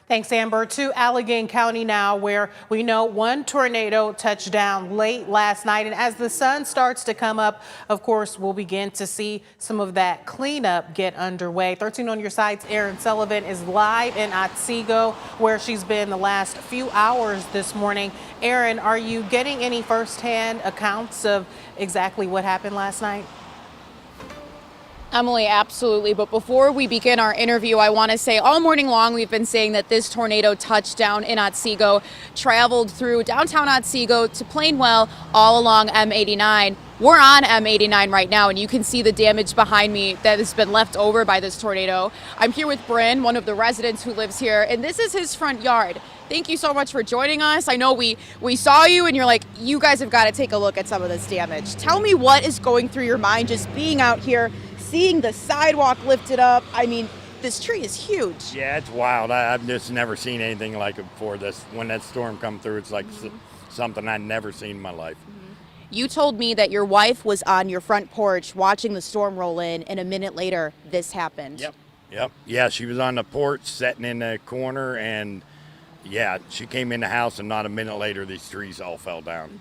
Thanks, Amber. To Allegheny County now, where we know one tornado touched down late last night. And as the sun starts to come up, of course, we'll begin to see some of that cleanup get underway. 13 on your side's Erin Sullivan is live in Otsego, where she's been the last few hours this morning. Erin, are you getting any firsthand accounts of exactly what happened last night? Emily, absolutely. But before we begin our interview, I want to say all morning long we've been saying that this tornado touched down in Otsego, traveled through downtown Otsego to Plainwell, all along M89. We're on M89 right now, and you can see the damage behind me that has been left over by this tornado. I'm here with Bryn, one of the residents who lives here, and this is his front yard. Thank you so much for joining us. I know we saw you, and you're like, you guys have got to take a look at some of this damage. Tell me what is going through your mind just being out here, seeing the sidewalk lifted up. I mean, this tree is huge. Yeah, it's wild. I've just never seen anything like it before. When that storm come through, it's like something I'd never seen in my life. You told me that your wife was on your front porch watching the storm roll in, and a minute later, this happened. Yep. Yeah, she was on the porch, sitting in the corner, and yeah, she came in the house, and not a minute later, these trees all fell down.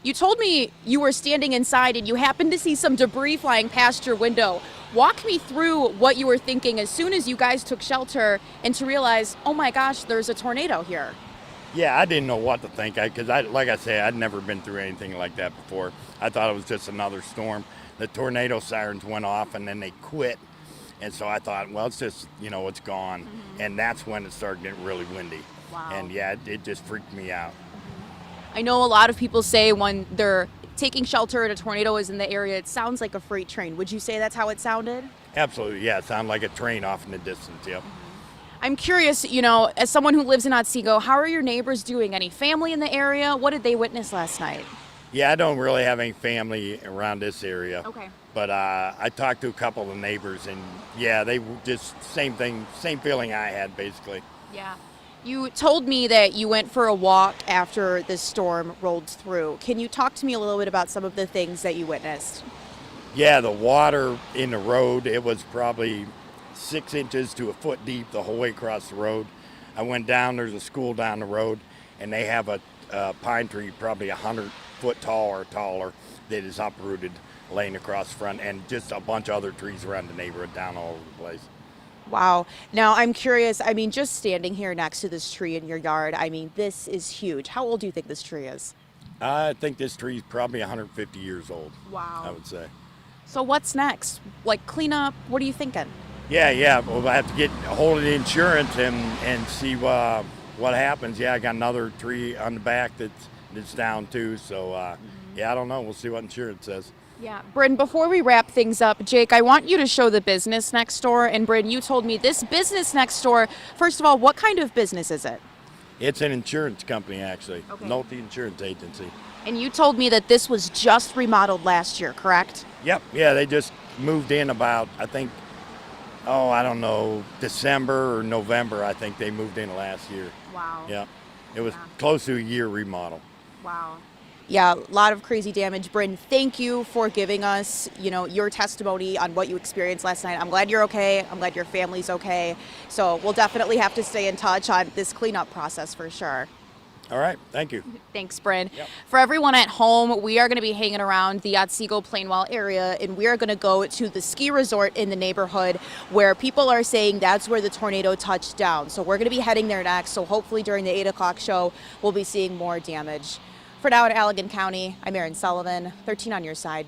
You told me you were standing inside and you happened to see some debris flying past your window. Walk me through what you were thinking as soon as you guys took shelter and to realize, oh my gosh, there's a tornado here. Yeah, I didn't know what to think because, like I said, I'd never been through anything like that before. I thought it was just another storm. The tornado sirens went off and then they quit. And so I thought, well, it's just, it's gone. And that's when it started getting really windy. Wow. And yeah, it just freaked me out. I know a lot of people say when they're taking shelter and a tornado is in the area, it sounds like a freight train. Would you say that's how it sounded? Absolutely, yeah. It sounded like a train off in the distance, yep. I'm curious, as someone who lives in Otsego, how are your neighbors doing? Any family in the area? What did they witness last night? Yeah, I don't really have any family around this area. Okay. But I talked to a couple of neighbors, and yeah, they were just same thing, same feeling I had, basically. Yeah. You told me that you went for a walk after this storm rolled through. Can you talk to me a little bit about some of the things that you witnessed? Yeah, the water in the road, it was probably 6 inches to a foot deep the whole way across the road. I went down, there's a school down the road, and they have a pine tree probably 100 foot tall or taller that is uprooted laying across the front, and just a bunch of other trees around the neighborhood down all over the place. Wow. Now, I'm curious, just standing here next to this tree in your yard, this is huge. How old do you think this tree is? I think this tree is probably 150 years old. Wow. I would say. So what's next? Like cleanup? What are you thinking? Yeah. Well, I have to get a hold of the insurance and see what happens. Yeah, I got another tree on the back that's down too. So, yeah, I don't know. We'll see what insurance says. Yeah. Bryn, before we wrap things up, Jake, I want you to show the business next door. And Bryn, you told me this business next door, first of all, what kind of business is it? It's an insurance company, actually. Okay. Nolte Insurance Agency. And you told me that this was just remodeled last year, correct? Yep. Yeah, they just moved in about, I think, I don't know, December or November, I think they moved in last year. Wow. Yeah. It was close to a year remodel. Wow. Yeah, a lot of crazy damage. Bryn, thank you for giving us, your testimony on what you experienced last night. I'm glad you're okay. I'm glad your family's okay. So we'll definitely have to stay in touch on this cleanup process for sure. All right. Thank you. Thanks, Bryn. Yep. For everyone at home, we are going to be hanging around the Otsego Plainwell area, and we are going to go to the ski resort in the neighborhood where people are saying that's where the tornado touched down. So we're going to be heading there next. So hopefully during the 8 o'clock show, we'll be seeing more damage. For now in Allegheny County, I'm Erin Sullivan, 13 on your side.